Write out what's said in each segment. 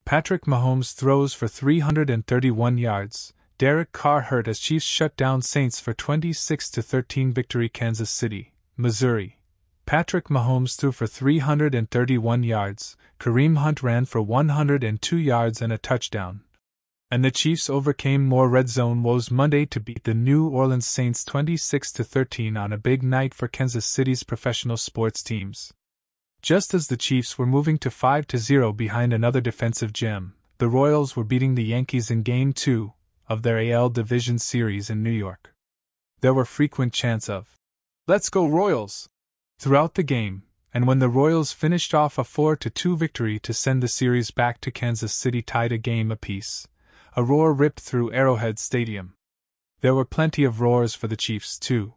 Patrick Mahomes throws for 331 yards. Derek Carr hurt as Chiefs shut down Saints for 26-13 victory. Kansas City, Missouri. Patrick Mahomes threw for 331 yards. Kareem Hunt ran for 102 yards and a touchdown. And the Chiefs overcame more red zone woes Monday to beat the New Orleans Saints 26-13 on a big night for Kansas City's professional sports teams. Just as the Chiefs were moving to 5-0 behind another defensive gem, the Royals were beating the Yankees in Game 2 of their AL Division Series in New York. There were frequent chants of, "Let's go Royals!" throughout the game, and when the Royals finished off a 4-2 victory to send the series back to Kansas City tied a game apiece, a roar ripped through Arrowhead Stadium. There were plenty of roars for the Chiefs, too.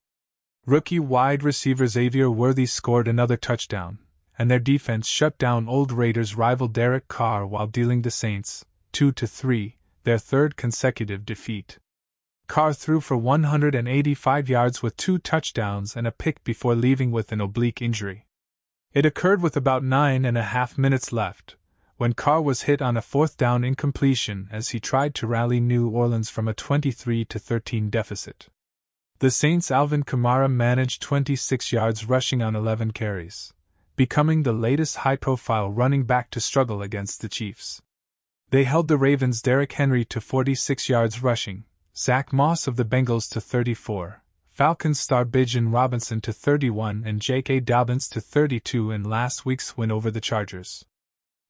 Rookie wide receiver Xavier Worthy scored another touchdown, and their defense shut down old Raiders rival Derek Carr while dealing the Saints 2-3, their third consecutive defeat. Carr threw for 185 yards with 2 touchdowns and a pick before leaving with an oblique injury. It occurred with about 9.5 minutes left, when Carr was hit on a 4th down incompletion as he tried to rally New Orleans from a 23-13 deficit. The Saints' Alvin Kamara managed 26 yards rushing on 11 carries, becoming the latest high-profile running back to struggle against the Chiefs. They held the Ravens' Derrick Henry to 46 yards rushing, Zach Moss of the Bengals to 34, Falcons star Bijan Robinson to 31 and J.K. Dobbins to 32 in last week's win over the Chargers.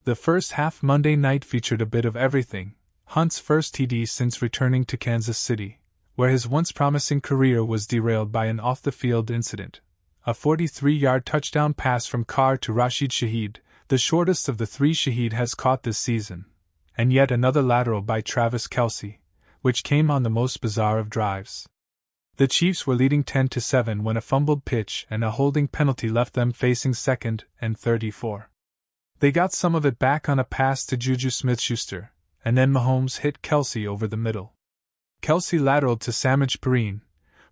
The first half Monday night featured a bit of everything. Hunt's first TD since returning to Kansas City, where his once promising career was derailed by an off-the-field incident. A 43-yard touchdown pass from Carr to Rashid Shaheed, the shortest of the 3 Shaheed has caught this season, and yet another lateral by Travis Kelce, which came on the most bizarre of drives. The Chiefs were leading 10-7 when a fumbled pitch and a holding penalty left them facing 2nd and 34. They got some of it back on a pass to Juju Smith-Schuster, and then Mahomes hit Kelce over the middle. Kelce lateraled to Samaje Perine,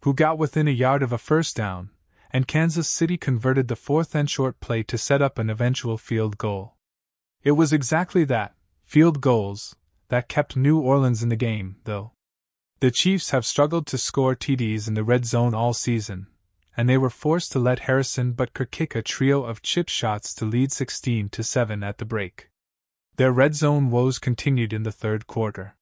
who got within a yard of a first down, and Kansas City converted the 4th and short play to set up an eventual field goal. It was exactly that, field goals, that kept New Orleans in the game, though. The Chiefs have struggled to score TDs in the red zone all season, and they were forced to let Harrison Butker kick a trio of chip shots to lead 16-7 at the break. Their red zone woes continued in the third quarter.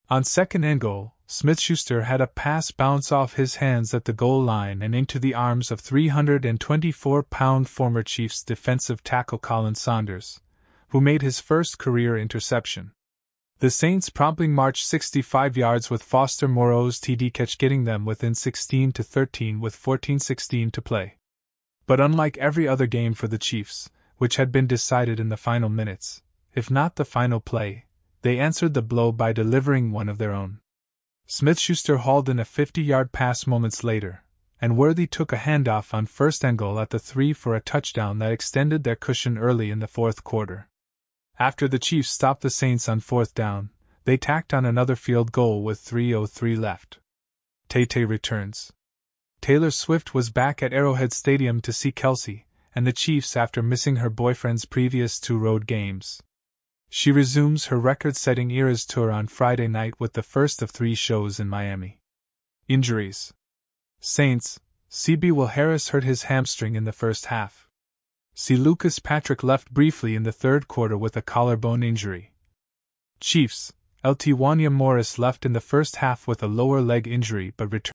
On 2nd and goal, Smith-Schuster had a pass bounce off his hands at the goal line and into the arms of 324-pound former Chiefs defensive tackle Colin Saunders, who made his first career interception. The Saints promptly marched 65 yards with Foster Moreau's TD catch getting them within 16-13 with 14:16 to play. But unlike every other game for the Chiefs, which had been decided in the final minutes, if not the final play, they answered the blow by delivering one of their own. Smith-Schuster hauled in a 50-yard pass moments later, and Worthy took a handoff on 1st and goal at the 3 for a touchdown that extended their cushion early in the 4th quarter. After the Chiefs stopped the Saints on 4th down, they tacked on another field goal with 3:03 left. Tay returns. Taylor Swift was back at Arrowhead Stadium to see Kelce and the Chiefs after missing her boyfriend's previous 2 road games. She resumes her record-setting Eras tour on Friday night with the first of 3 shows in Miami. Injuries. Saints, CB Will Harris hurt his hamstring in the first half. C. Lucas Patrick left briefly in the third quarter with a collarbone injury. Chiefs, LT Wanya Morris left in the first half with a lower leg injury but returned.